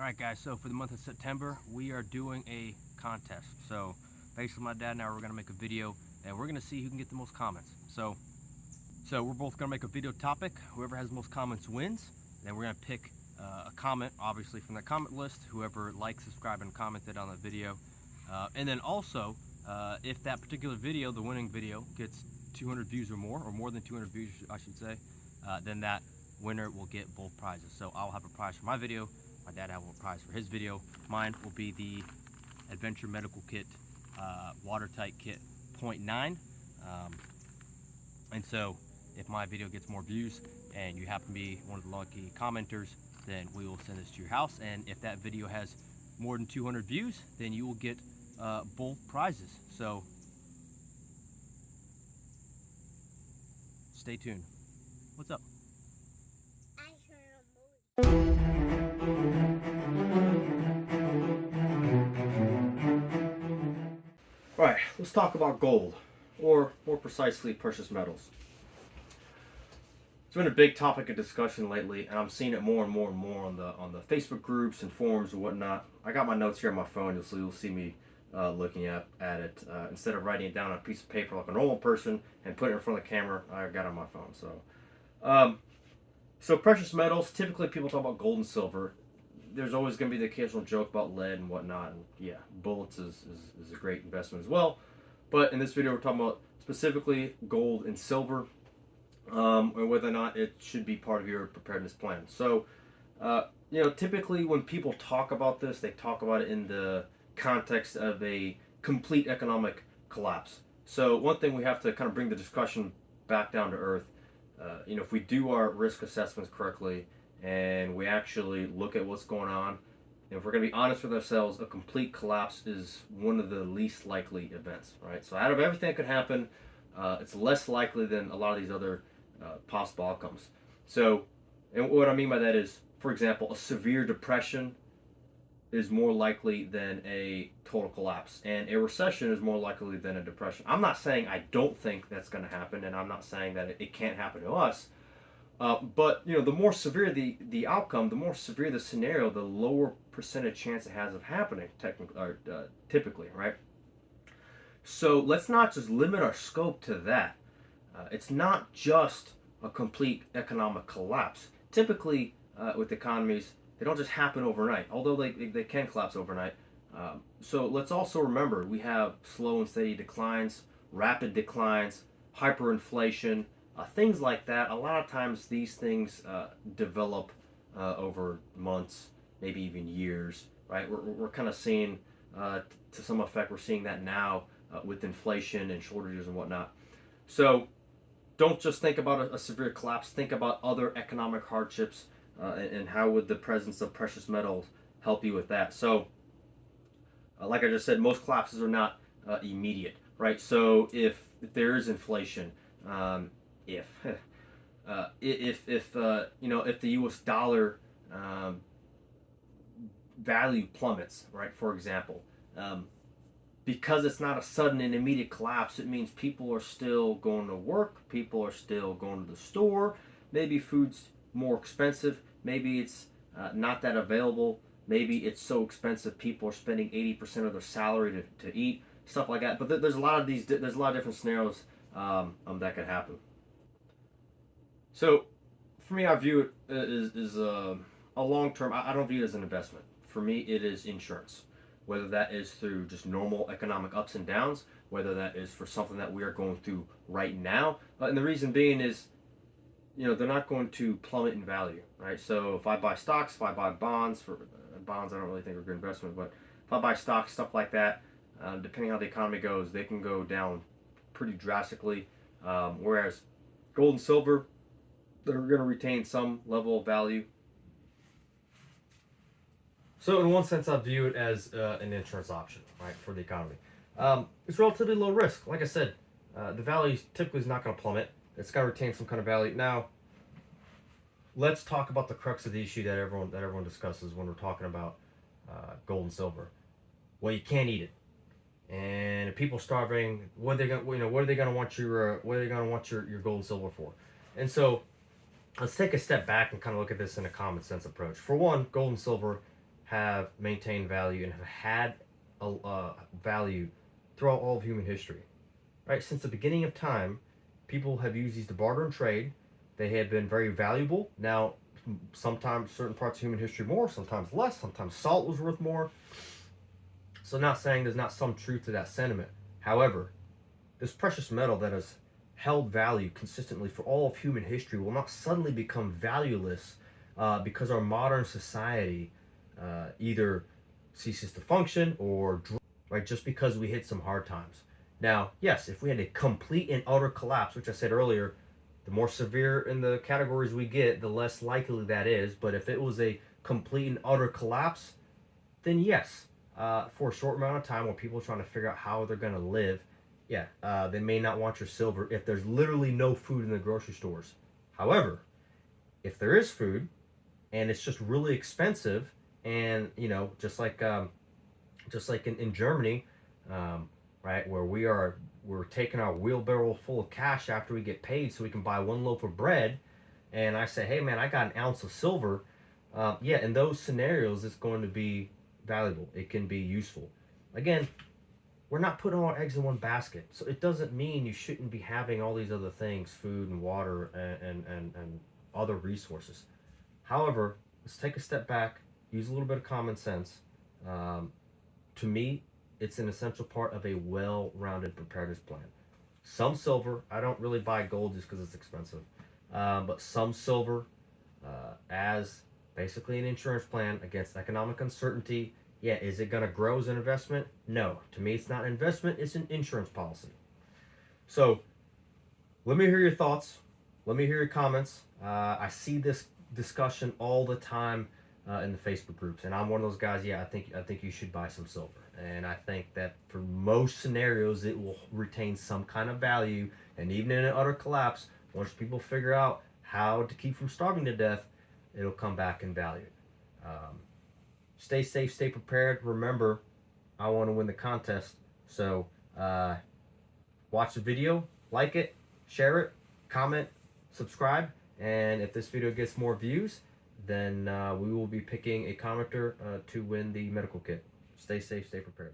Alright guys, so for the month of September, we are doing a contest. So basically my dad and I are going to make a video and we're going to see who can get the most comments. So we're both going to make a video topic. Whoever has the most comments wins. Then we're going to pick a comment, obviously from the comment list, whoever liked, subscribed, and commented on the video. And then also, if that particular video, the winning video, gets 200 views or more than 200 views, I should say, then that winner will get both prizes. So I'll have a prize for my video. My dad will have a prize for his video. Mine will be the Adventure Medical Kit Watertight Kit 0.9. And so if my video gets more views and you happen to be one of the lucky commenters, then we will send this to your house. And if that video has more than 200 views, then you will get both prizes. So stay tuned. What's up? All right, let's talk about gold, or more precisely, precious metals. It's been a big topic of discussion lately, and I'm seeing it more and more and more on the Facebook groups and forums and whatnot. I got my notes here on my phone, so you'll see me looking at it. Instead of writing it down on a piece of paper like a normal person and putting it in front of the camera, I got it on my phone. So precious metals, typically people talk about gold and silver. There's always going to be the occasional joke about lead and whatnot, and yeah, bullets is a great investment as well. But in this video, we're talking about specifically gold and silver, and whether or not it should be part of your preparedness plan. So, typically when people talk about this, they talk about it in the context of a complete economic collapse. So one thing we have to kind of bring the discussion back down to earth. If we do our risk assessments correctly, and we actually look at what's going on, and if we're going to be honest with ourselves, a complete collapse is one of the least likely events, right? So out of everything that could happen, it's less likely than a lot of these other possible outcomes. So, and what I mean by that is, for example, a severe depression is more likely than a total collapse, and a recession is more likely than a depression. I'm not saying I don't think that's going to happen, and I'm not saying that it can't happen to us. But the more severe the outcome, the more severe the scenario, the lower percentage chance it has of happening, typically, right? So let's not just limit our scope to that. It's not just a complete economic collapse. Typically, with economies, they don't just happen overnight, although they can collapse overnight. So let's also remember we have slow and steady declines, rapid declines, hyperinflation, things like that. A lot of times these things develop over months, maybe even years, right? We're kind of seeing, to some effect, we're seeing that now with inflation and shortages and whatnot. So don't just think about a severe collapse. Think about other economic hardships and how would the presence of precious metals help you with that. So like I just said, most collapses are not immediate, right? So if there is inflation, if the U.S. dollar value plummets, right? For example, because it's not a sudden and immediate collapse, it means people are still going to work, people are still going to the store. Maybe food's more expensive. Maybe it's not that available. Maybe it's so expensive people are spending 80% of their salary to eat, stuff like that. But there's a lot of different scenarios that could happen. So, for me, I view it as a long term. I don't view it as an investment. For me, it is insurance. Whether that is through just normal economic ups and downs, whether that is for something that we are going through right now, and the reason being is, they're not going to plummet in value, right? So if I buy stocks, if I buy bonds, bonds I don't really think are a good investment, but if I buy stocks, stuff like that, depending on how the economy goes, they can go down pretty drastically. Whereas gold and silver, they're going to retain some level of value. So in one sense, I view it as an insurance option, right, for the economy. It's relatively low risk. Like I said, the value typically is not going to plummet. It's got to retain some kind of value. Now, let's talk about the crux of the issue that everyone discusses when we're talking about gold and silver. Well, you can't eat it, and if people are starving, what are they going to want your gold and silver for? And so, let's take a step back and kind of look at this in a common sense approach. For one, gold and silver have maintained value and have had a value throughout all of human history. Right? Since the beginning of time, people have used these to barter and trade. They have been very valuable. Now, sometimes certain parts of human history more, sometimes less. Sometimes salt was worth more. So, not saying there's not some truth to that sentiment. However, this precious metal that has held value consistently for all of human history will not suddenly become valueless because our modern society either ceases to function or right just because we hit some hard times. Now, yes, if we had a complete and utter collapse, which I said earlier, the more severe in the categories we get, the less likely that is. But if it was a complete and utter collapse, then yes, for a short amount of time where people are trying to figure out how they're going to live, yeah, they may not want your silver if there's literally no food in the grocery stores. However, if there is food and it's just really expensive, and just like in Germany, right, where we're taking our wheelbarrow full of cash after we get paid so we can buy one loaf of bread, and I say, hey man, I got an ounce of silver. Yeah, in those scenarios, it's going to be valuable. It can be useful. Again, we're not putting all our eggs in one basket, so it doesn't mean you shouldn't be having all these other things, food and water and other resources. However, let's take a step back, use a little bit of common sense. Um, to me, it's an essential part of a well-rounded preparedness plan. Some silver, I don't really buy gold just because it's expensive, but some silver as basically an insurance plan against economic uncertainty. Yeah, is it going to grow as an investment? No. To me, it's not an investment, it's an insurance policy. So let me hear your thoughts. Let me hear your comments. I see this discussion all the time in the Facebook groups, and I'm one of those guys. Yeah, I think you should buy some silver, and I think that for most scenarios, it will retain some kind of value. And even in an utter collapse, once people figure out how to keep from starving to death, it'll come back in value. Um, Stay safe, stay prepared. Remember, I want to win the contest, so watch the video, like it, share it, comment, subscribe, and if this video gets more views, then we will be picking a commenter to win the medical kit. Stay safe, stay prepared.